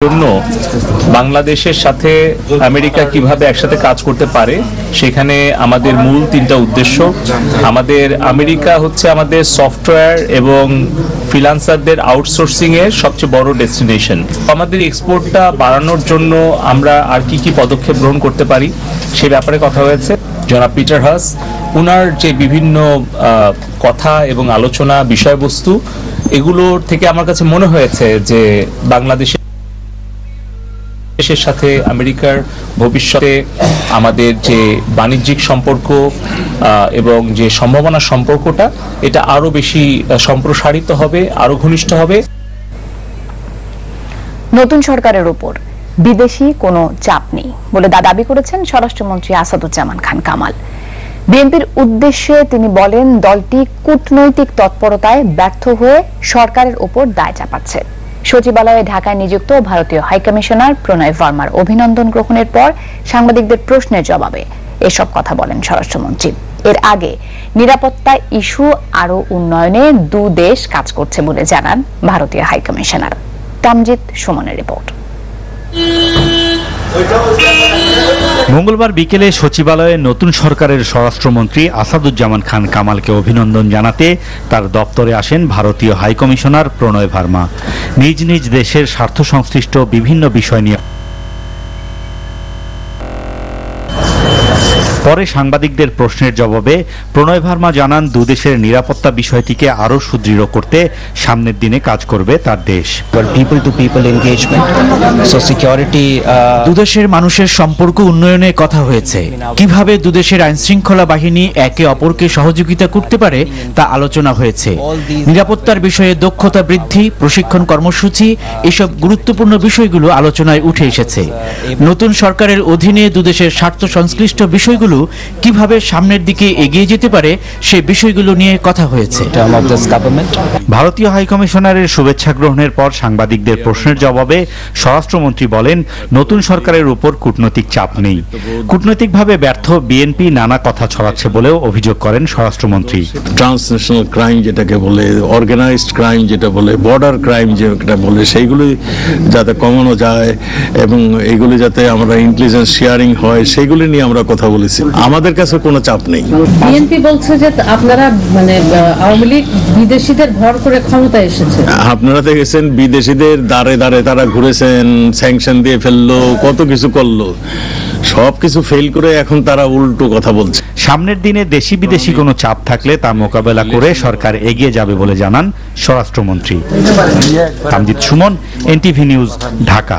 জন্য বাংলাদেশের সাথে আমেরিকা কিভাবে একসাথে কাজ করতে পারে সেখানে আমাদের মূল তিনটা উদ্দেশ্য। আমাদের আমেরিকা হচ্ছে আমাদের সফটওয়্যার এবং ফ্রিল্যান্সারদের আউটসোর্সিং এর সবচেয়ে বড় ডেস্টিনেশন। আমাদের এক্সপোর্টটা বাড়ানোর জন্য আমরা আর কি পদক্ষেপ গ্রহণ করতে পারি সে ব্যাপারে কথা হয়েছে। জনাব পিটার হাস উনার যে বিভিন্ন কথা এবং আলোচনা বিষয়বস্তু এগুলোর থেকে আমার কাছে মনে হয়েছে যে বাংলাদেশের দেশের সাথে আমেরিকার ভবিষ্যতে আমাদের যে বাণিজ্যিক সম্পর্ক এবং যে সম্ভাবনা সম্পর্কটা এটা আরো বেশি সম্প্রসারিত হবে, আরো ঘনিষ্ঠ হবে। নতুন সরকারের উপর বিদেশি কোনো চাপ নেই বলে দাবি করেছেন স্বরাষ্ট্রমন্ত্রী আসাদুজ্জামান খান কামাল। বিএনপির উদ্দেশ্যে তিনি বলেন, দলটি কূটনৈতিক তৎপরতায় ব্যর্থ হয়ে সরকারের উপর দায় চাপাচ্ছে। সচিবালয়ে ঢাকায় নিযুক্ত ভারতীয় হাইকমিশনার প্রণয় ভার্মার অভিনন্দন গ্রহণের পর সাংবাদিকদের প্রশ্নের জবাবে এসব কথা বলেন স্বরাষ্ট্রমন্ত্রী। এর আগে নিরাপত্তা ইস্যু আরো উন্নয়নে দেশ কাজ করছে বলে জানান ভারতীয় হাইকমিশনার। তামজিদ সুমনের রিপোর্ট। মঙ্গলবার বিকেলে সচিবালয়ে নতুন সরকারের স্বরাষ্ট্রমন্ত্রী আসাদুজ্জামান খান কামালকে অভিনন্দন জানাতে তার দপ্তরে আসেন ভারতীয় হাইকমিশনার প্রণয় ভার্মা। নিজ নিজ দেশের স্বার্থ সংশ্লিষ্ট বিভিন্ন বিষয় নিয়ে পরে সাংবাদিকদের প্রশ্নের জবাবে প্রণয় ভার্মা জানান, দুদেশের নিরাপত্তা বিষয়টিকে আরো সুদৃঢ় করতে সামনের দিনে কাজ করবে তার দেশ। দুদেশের মানুষের সম্পর্ক উন্নয়নে কথা হয়েছে। কিভাবে দুদেশের আইনশৃঙ্খলা বাহিনী একে অপরকে সহযোগিতা করতে পারে তা আলোচনা হয়েছে। নিরাপত্তার বিষয়ে দক্ষতা বৃদ্ধি, প্রশিক্ষণ কর্মসূচি, এসব গুরুত্বপূর্ণ বিষয়গুলো আলোচনায় উঠে এসেছে। নতুন সরকারের অধীনে দুদেশের স্বার্থ সংশ্লিষ্ট বিষয়গুলো কিভাবে সামনের দিকে এগিয়ে যেতে পারে সে বিষয়গুলো নিয়ে কথা হয়েছে। ভারতীয় হাইকমিশনারের শুভেচ্ছা গ্রহণের পর সাংবাদিকদের প্রশ্নের জবাবে স্বরাষ্ট্রমন্ত্রী বলেন, নতুন সরকারের উপর কূটনৈতিক চাপ নেই। কূটনৈতিকভাবে ব্যর্থ বিএনপি নানা কথা ছড়াচ্ছে বলেও অভিযোগ করেন স্বরাষ্ট্রমন্ত্রী। ট্রান্সন্যাশনাল ক্রাইম যেটাকে বলে, অর্গানাইজড ক্রাইম যেটা বলে, বর্ডার ক্রাইম যেটা বলে, সেইগুলি যাতে কমানো যায় এবং এইগুলি যাতে আমরা ইন্টেলিজেন্স শেয়ারিং হয় সেইগুলি নিয়ে আমরা কথা বলেছি। আমাদের কাছে কোনো চাপ নেই। বিএনপি বলছে যে আপনারা আওয়ামী লীগ বিদেশিদের ভর করে ক্ষমতায় এসেছে। আপনারা দেখেছেন বিদেশিদের দাঁড়ে দাঁড়ে তারা ঘুরেছেন, স্যাংশন দিয়ে ফেললো, কত কিছু করলো, সবকিছু ফেল করে এখন তারা উল্টো কথা বলছে। সামনের দিনে দেশি বিদেশি কোনো চাপ থাকলে তা মোকাবেলা করে সরকার এগিয়ে যাবে বলে জানান স্বরাষ্ট্রমন্ত্রী। Tamjid Suman, NTV news, Dhaka.